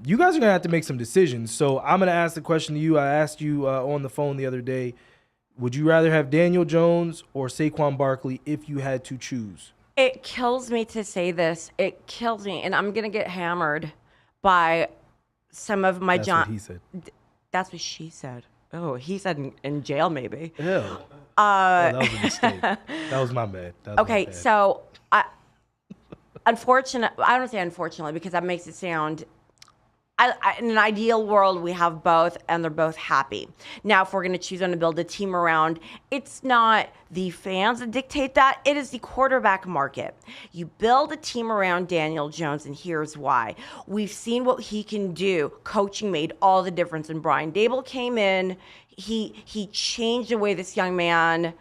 you guys are going to have to make some decisions. So I'm going to ask the question to you. I asked you on the phone the other day, would you rather have Daniel Jones or Saquon Barkley if you had to choose? It kills me to say this. It kills me, and I'm going to get hammered by some of my That's what he said. That's what she said. Oh, he said in jail maybe. Ew. That was a mistake. That was my bad. Okay, so I don't say unfortunately because that makes it sound. In an ideal world, we have both, and they're both happy. Now, if we're going to choose on to build a team around, it's not the fans that dictate that. It is the quarterback market. You build a team around Daniel Jones, and here's why. We've seen what he can do. Coaching made all the difference. And Brian Dable came in. He changed the way this young man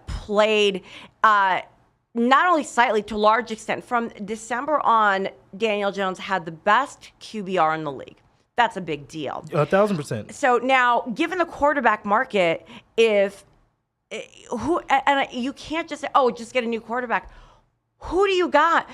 played. Not only slightly, to a large extent. From December on, Daniel Jones had the best QBR in the league. That's a big deal. 1,000%. So now, given the quarterback market, you can't just say, oh, just get a new quarterback. Who do you got?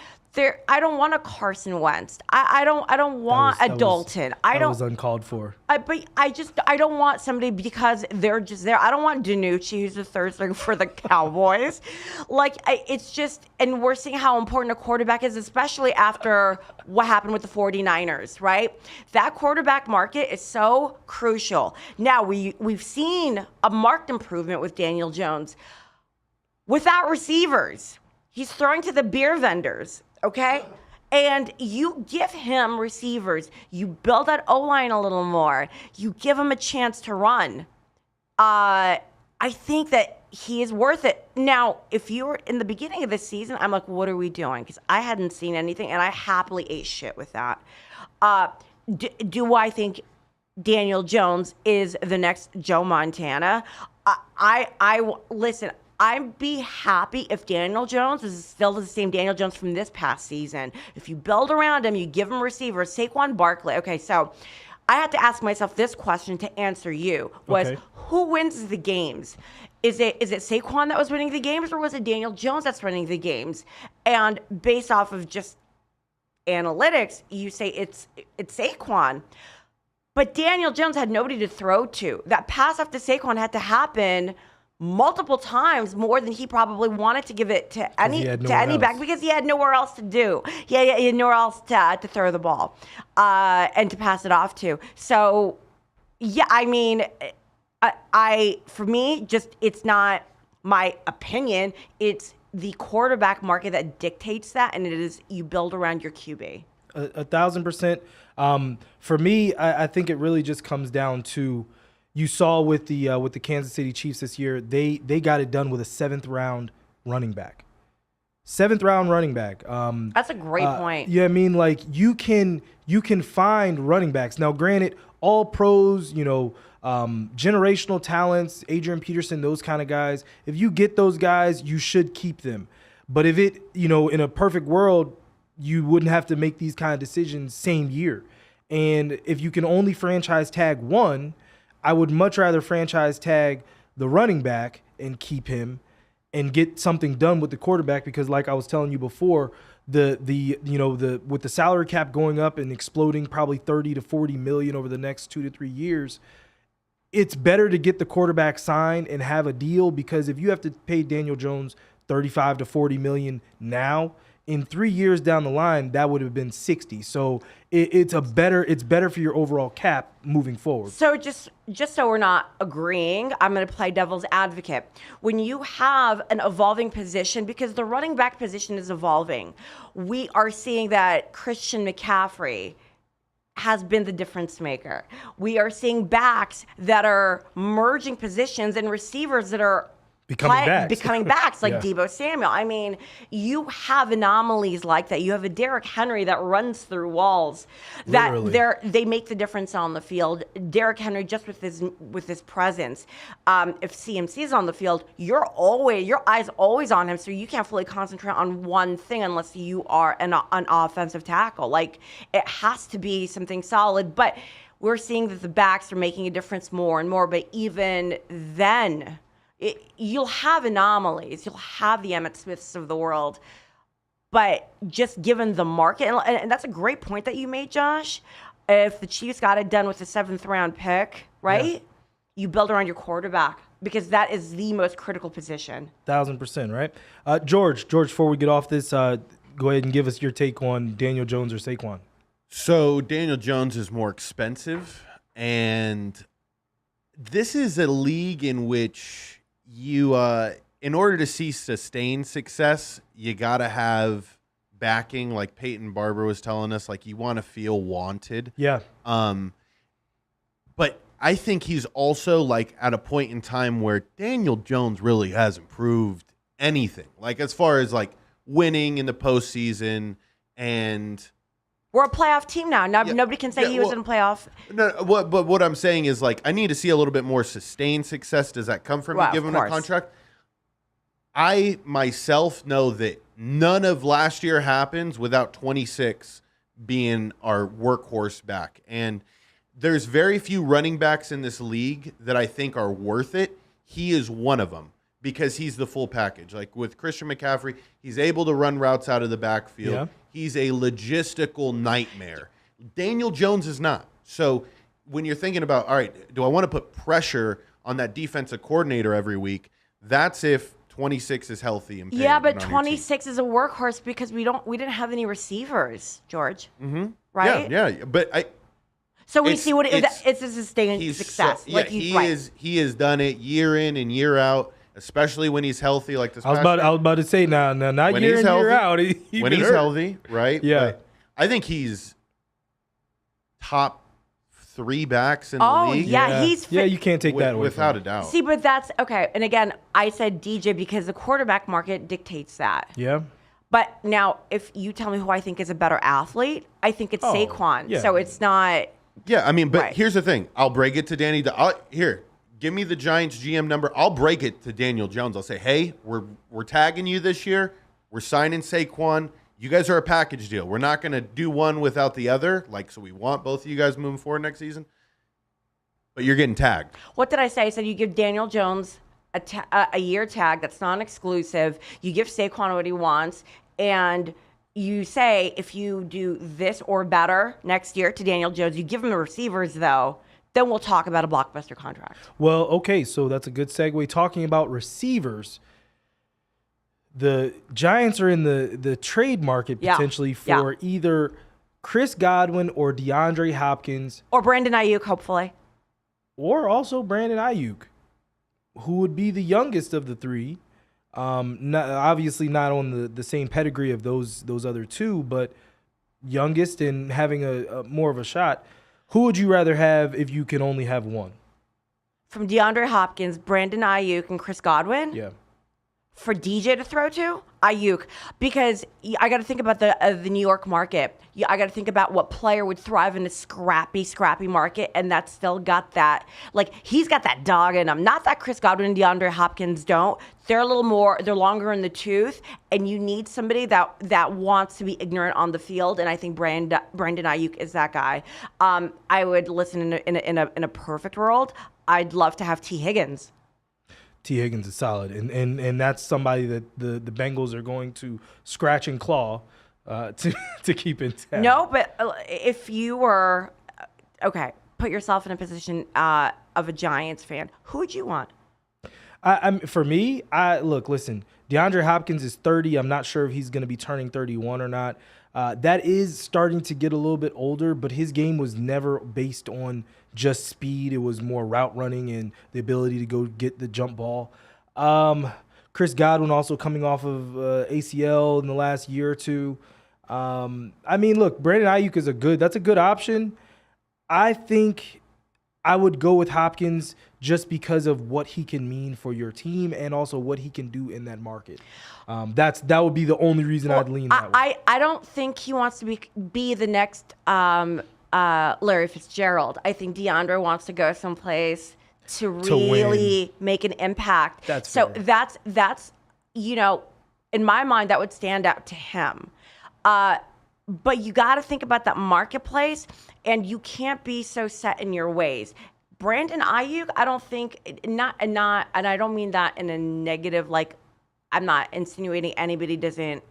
I don't want a Carson Wentz. I don't want a Dalton. That was uncalled for. But I don't want somebody because they're just there. I don't want DiNucci, who's the third string for the Cowboys. It's just, and we're seeing how important a quarterback is, especially after what happened with the 49ers, right? That quarterback market is so crucial. Now, we've seen a marked improvement with Daniel Jones without receivers. He's throwing to the beer vendors. Okay? And you give him receivers. You build that O-line a little more. You give him a chance to run. I think that he is worth it. Now, if you were in the beginning of the season, I'm like, what are we doing? Because I hadn't seen anything, and I happily ate shit with that. Do I think Daniel Jones is the next Joe Montana? Listen, I'd be happy if Daniel Jones is still the same Daniel Jones from this past season. If you build around him, you give him receivers. Saquon Barkley. Okay, so I had to ask myself this question to answer you. Who wins the games? Is it Saquon that was winning the games, or was it Daniel Jones that's winning the games? And based off of just analytics, you say it's Saquon. But Daniel Jones had nobody to throw to. That pass off to Saquon had to happen multiple times more than he probably wanted to give it to any back because he had nowhere else to do. He had nowhere else to throw the ball and to pass it off to. So, yeah, I mean, For me, it's not my opinion. It's the quarterback market that dictates that, and it is you build around your QB. 1,000%. For me, I think it really just comes down to, you saw with the Kansas City Chiefs this year, they got it done with a 7th round running back. 7th round running back. That's a great point. Yeah, I mean, like you can find running backs. Now, granted, all pros, generational talents, Adrian Peterson, those kind of guys. If you get those guys, you should keep them. But if it, in a perfect world, you wouldn't have to make these kind of decisions same year. And if you can only franchise tag one, I would much rather franchise tag the running back and keep him and get something done with the quarterback, because like I was telling you before, with the salary cap going up and exploding probably 30 to 40 million over the next 2 to 3 years, it's better to get the quarterback signed and have a deal, because if you have to pay Daniel Jones 35 to 40 million now, in 3 years down the line, that would have been 60. So it's better for your overall cap moving forward. So just so we're not agreeing, I'm going to play devil's advocate. When you have an evolving position, because the running back position is evolving, we are seeing that Christian McCaffrey has been the difference maker. We are seeing backs that are merging positions and receivers that are becoming backs like Deebo Samuel. I mean, you have anomalies like that. You have a Derrick Henry that runs through walls. They make the difference on the field. Derrick Henry, just with his presence. If CMC is on the field, your eyes always on him, so you can't fully concentrate on one thing unless you are an offensive tackle. Like, it has to be something solid. But we're seeing that the backs are making a difference more and more. But even then, you'll have anomalies. You'll have the Emmitt Smiths of the world. But just given the market, and that's a great point that you made, Josh. If the Chiefs got it done with a 7th round pick, right? Yeah. You build around your quarterback, because that is the most critical position. 1,000%, right? George, before we get off this, go ahead and give us your take on Daniel Jones or Saquon. So Daniel Jones is more expensive, and this is a league in which you, in order to see sustained success, you got to have backing, like Peyton Barber was telling us. Like, you want to feel wanted. Yeah. But I think he's also, like, at a point in time where Daniel Jones really hasn't proved anything. Like, as far as, like, winning in the postseason, and we're a playoff team now. Nobody can say he was in a playoff. No, but what I'm saying is, like, I need to see a little bit more sustained success. Does that come from you giving him a contract? I myself know that none of last year happens without 26 being our workhorse back. And there's very few running backs in this league that I think are worth it. He is one of them, because he's the full package. Like with Christian McCaffrey, he's able to run routes out of the backfield. Yeah. He's a logistical nightmare. Daniel Jones is not. So when you're thinking about, all right, do I want to put pressure on that defensive coordinator every week? That's if 26 is healthy and yeah, but 26 is a workhorse, because we didn't have any receivers, George. Mm-hmm. Right? Yeah. But so we see what it's a sustained success. So, he has done it year in and year out, especially when he's healthy, like this. I was about to say now, not when year in, healthy, year out. When he's healthy, right? Yeah. But I think he's top 3 backs in the league. Yeah, you can't take that away without a doubt. See, but that's okay. And again, I said DJ because the quarterback market dictates that. Yeah. But now, if you tell me who I think is a better athlete, I think it's Saquon. Yeah. So it's not. Yeah, I mean, but here's the thing. I'll break it to Danny. Here, give me the Giants GM number. I'll break it to Daniel Jones. I'll say, hey, we're tagging you this year. We're signing Saquon. You guys are a package deal. We're not going to do one without the other. So we want both of you guys moving forward next season. But you're getting tagged. What did I say? I said you give Daniel Jones a year tag that's non-exclusive. You give Saquon what he wants. And you say, if you do this or better next year to Daniel Jones, you give him the receivers, though, then we'll talk about a blockbuster contract. Well, okay, so that's a good segue. Talking about receivers, the Giants are in the trade market potentially for either Chris Godwin or DeAndre Hopkins. Or Brandon Ayuk, hopefully. or also Brandon Ayuk, who would be the youngest of the three. Obviously not on the same pedigree of those other two, but youngest and having a more of a shot. Who would you rather have if you can only have one? From DeAndre Hopkins, Brandon Ayuk, and Chris Godwin? Yeah. For DJ to throw to? Ayuk. Because I got to think about the New York market. I got to think about what player would thrive in a scrappy market, and that's still got that. Like, he's got that dog in him. Not that Chris Godwin and DeAndre Hopkins don't. They're a little more, they're longer in the tooth, and you need somebody that wants to be ignorant on the field, and I think Brandon Ayuk is that guy. I would listen in a perfect world. I'd love to have T. Higgins. T. Higgins is solid, and that's somebody that the Bengals are going to scratch and claw to keep intact. No, but if you were okay, put yourself in a position of a Giants fan, who would you want? For me, listen. DeAndre Hopkins is 30. I'm not sure if he's going to be turning 31 or not. That is starting to get a little bit older, but his game was never based on just speed. It was more route running and the ability to go get the jump ball. Chris Godwin also coming off of ACL in the last year or two. I mean, look, Brandon Ayuk is that's a good option. I think I would go with Hopkins just because of what he can mean for your team and also what he can do in that market. That would be the only reason I'd lean that way. I don't think he wants to be the next Larry Fitzgerald. I think DeAndre wants to go someplace to really make an impact. That's in my mind, that would stand out to him. But you got to think about that marketplace, and you can't be so set in your ways. Brandon Ayuk, I don't think and I don't mean that in a negative, like I'm not insinuating anybody doesn't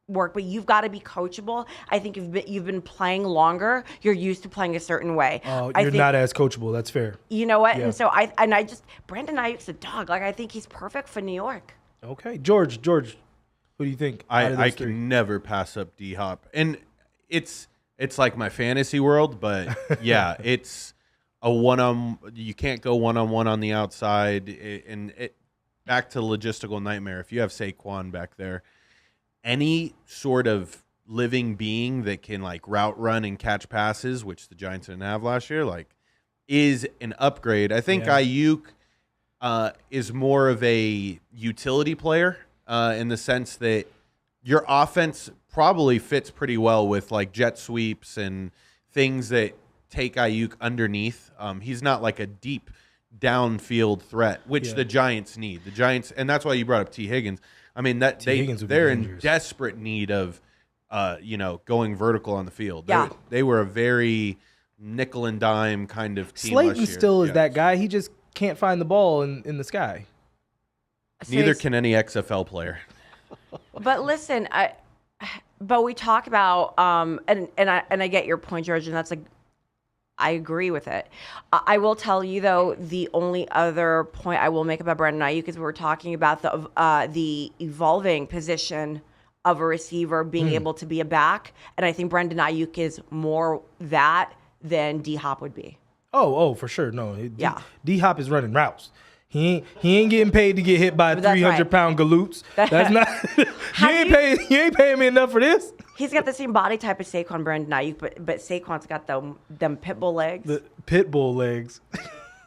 work, but you've got to be coachable. I think you've been playing longer. You're used to playing a certain way. Oh, you're not as coachable. That's fair. You know what? Yeah. And so Brandon Ayuk's a dog. Like, I think he's perfect for New York. Okay, George, who do you think? I can never pass up D-Hop, and it's like my fantasy world, but yeah, it's a one-on. You can't go one-on-one on the outside, and back to logistical nightmare. If you have Saquon back there, any sort of living being that can like route run and catch passes, which the Giants didn't have last year, like is an upgrade. I think Ayuk is more of a utility player in the sense that your offense probably fits pretty well with like jet sweeps and things that take Ayuk underneath. He's not like a deep downfield threat, which the Giants need. The Giants, and that's why you brought up T. Higgins. I mean, that they're in desperate need of going vertical on the field. Yeah. They were a very nickel and dime kind of team Slayton last year. still is that guy. He just can't find the ball in the sky. Neither can any XFL player. But listen, but we talk about and I get your point, George, and that's I agree with it. I will tell you though, the only other point I will make about Brandon Ayuk is we're talking about the evolving position of a receiver being able to be a back, and I think Brandon Ayuk is more that than D-Hop would be. Oh, for sure. No, D-Hop is running routes. He ain't getting paid to get hit by 300-pound galoots. That's not. you ain't paying me enough for this. He's got the same body type as Saquon, Brandon Ayuk, but Saquon's got them pit bull legs. The pit bull legs.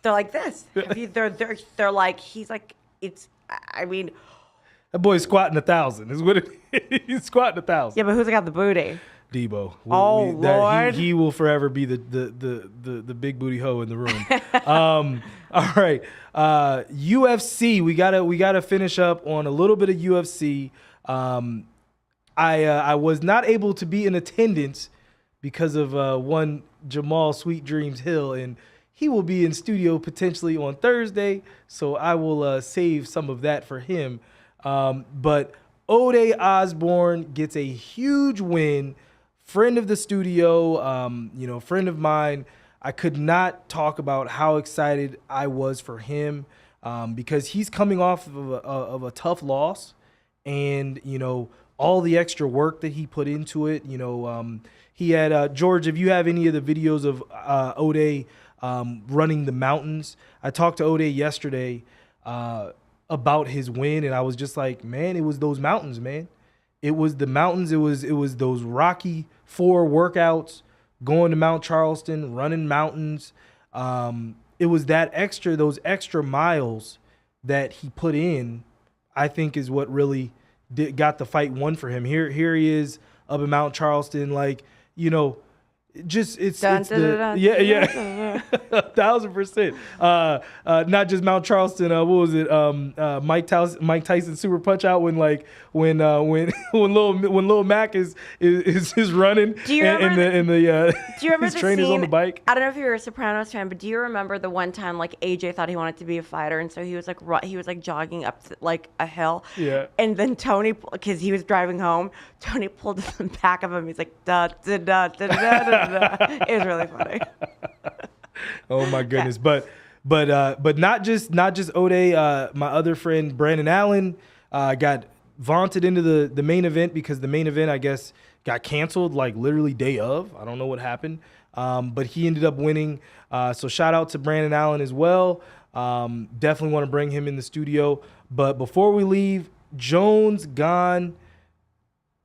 They're like this. They're like he's like it's. I mean, that boy's squatting 1,000. Is what he's squatting 1,000. Yeah, but who's got the booty? Debo. Lord. He will forever be the big booty hoe in the room. All right. UFC. We gotta finish up on a little bit of UFC. I was not able to be in attendance because of one Jamal Sweet Dreams Hill, and he will be in studio potentially on Thursday, so I will save some of that for him. But Ode Osborne gets a huge win. Friend of the studio, friend of mine. I could not talk about how excited I was for him because he's coming off of a tough loss, and all the extra work that he put into it. He had George. If you have any of the videos of Ode running the mountains. I talked to O'Day yesterday about his win, and I was just like, man, it was those mountains, man. It was the mountains. It was those Rocky 4 workouts, going to Mount Charleston, running mountains. It was those extra miles that he put in, I think, is what really got the fight won for him. Here he is up in Mount Charleston, like, you know, just it's the 1,000%. Not just Mount Charleston. What was it? Mike Tyson super punch out when Lil Mac is running. Do you remember do you remember his the trainers scene, on the bike? I don't know if you were a Sopranos fan, but do you remember the one time like AJ thought he wanted to be a fighter, and so he was like jogging up like a hill. Yeah. And then Tony, because he was driving home, Tony pulled in the back of him. He's like da da da da da da. It was really funny. Oh my goodness. But not just O'Day. My other friend Brandon Allen got vaunted into the main event because the main event, I guess, got canceled like literally day of. I don't know what happened. But he ended up winning. So shout out to Brandon Allen as well. Definitely want to bring him in the studio. But before we leave, Jones gone.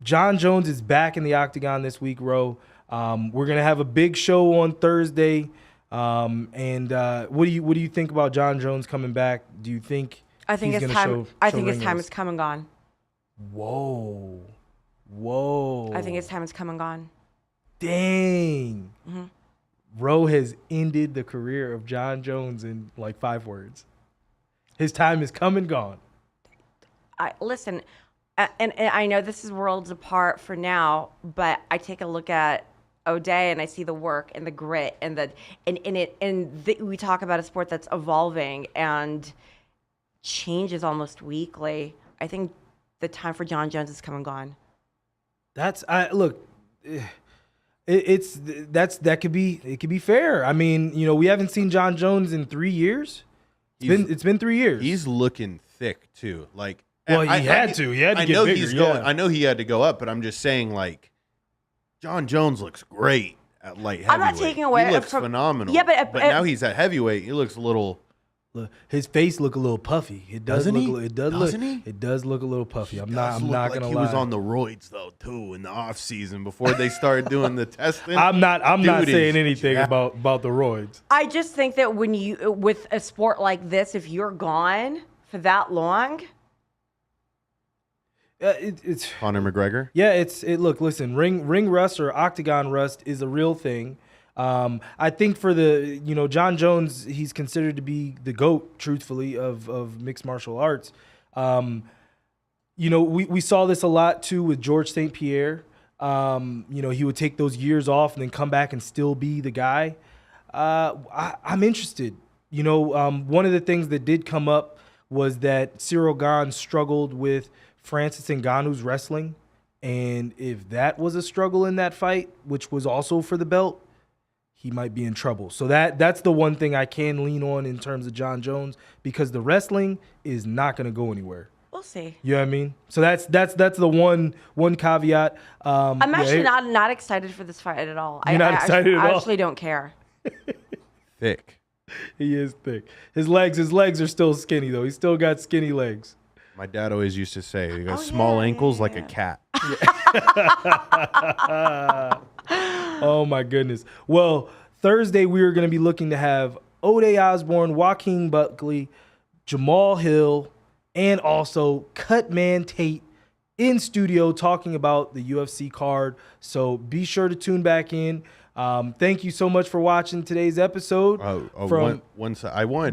John Jones is back in the octagon this week, Ro. We're gonna have a big show on Thursday. And what do you think about John Jones coming back? Do you think I think his time has come and gone. Whoa. I think his time has come and gone. Dang. Mm-hmm. Ro has ended the career of John Jones in like 5 words. His time is come and gone. Listen, and I know this is worlds apart for now, but I take a look at O'Day and I see the work and the grit and we talk about a sport that's evolving and changes almost weekly. I think the time for John Jones is come and gone. That could be fair. I mean, you know, we haven't seen John Jones in 3 years. It's been 3 years. He's looking thick too. Like, well, he had to get bigger. I know he had to go up, but I'm just saying, like, John Jones looks great at light heavyweight. I'm not taking away. He looks phenomenal. Yeah, but now he's at heavyweight. He looks a little. His face look a little puffy. It does Doesn't look. he? It does Doesn't look. he? It does look a little puffy. I'm not Like gonna he lie. was on the roids though too in the off season before they started doing the testing. I'm not saying anything jacked. about the roids. I just think that when you with a sport like this, if you're gone for that long. It's Conor McGregor. Yeah, look, listen, ring rust or octagon rust is a real thing. I think for John Jones, he's considered to be the GOAT, truthfully, of mixed martial arts. We saw this a lot too with George St. Pierre. He would take those years off and then come back and still be the guy. I'm interested. One of the things that did come up was that Cyril Gane struggled with Francis Ngannou's wrestling. And if that was a struggle in that fight, which was also for the belt, he might be in trouble. So that's the one thing I can lean on in terms of John Jones, because the wrestling is not going to go anywhere. We'll see. You know what I mean? So that's the one caveat. I'm actually not excited for this fight at all. You're not excited at all? I actually don't care. Thick. He is thick. His legs are still skinny though. He's still got skinny legs. My dad always used to say, "You got small ankles like a cat." Oh my goodness. Well, Thursday we are going to be looking to have O'Day Osborne, Joaquin Buckley, Jamal Hill, and also Cutman Tate in studio talking about the UFC card. So be sure to tune back in. Thank you so much for watching today's episode. I wanted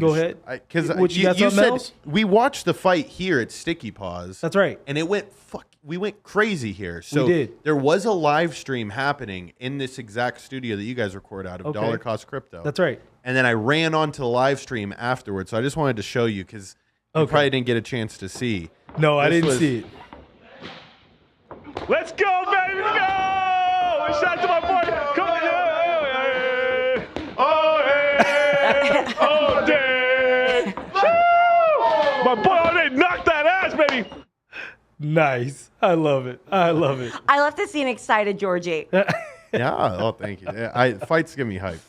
go to ahead. Because you said else? We watched the fight here at Sticky Paws. That's right. And we went crazy here. So we did. There was a live stream happening in this exact studio that you guys record out of, Dollar Cost Crypto. That's right. And then I ran onto the live stream afterwards. So I just wanted to show you because you probably didn't get a chance to see. No, I didn't see it. Let's go, baby, go! Shout out to my boy. Come on, oh, Day. My boy already knocked that ass, baby. Nice. I love it. I love to see an excited Georgie. Yeah. Oh, thank you. Fights give me hype.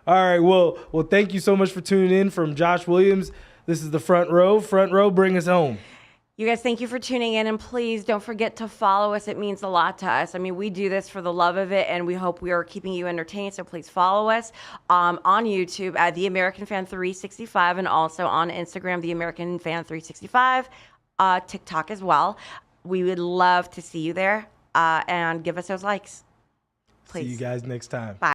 All right. Well, thank you so much for tuning in. From Josh Williams, this is the Front Row. Front Row, bring us home. You guys, thank you for tuning in, and please don't forget to follow us. It means a lot to us. I mean, we do this for the love of it, and we hope we are keeping you entertained, so please follow us on YouTube at The American Fan 365, and also on Instagram, The American Fan 365, TikTok as well. We would love to see you there, and give us those likes. Please. See you guys next time. Bye.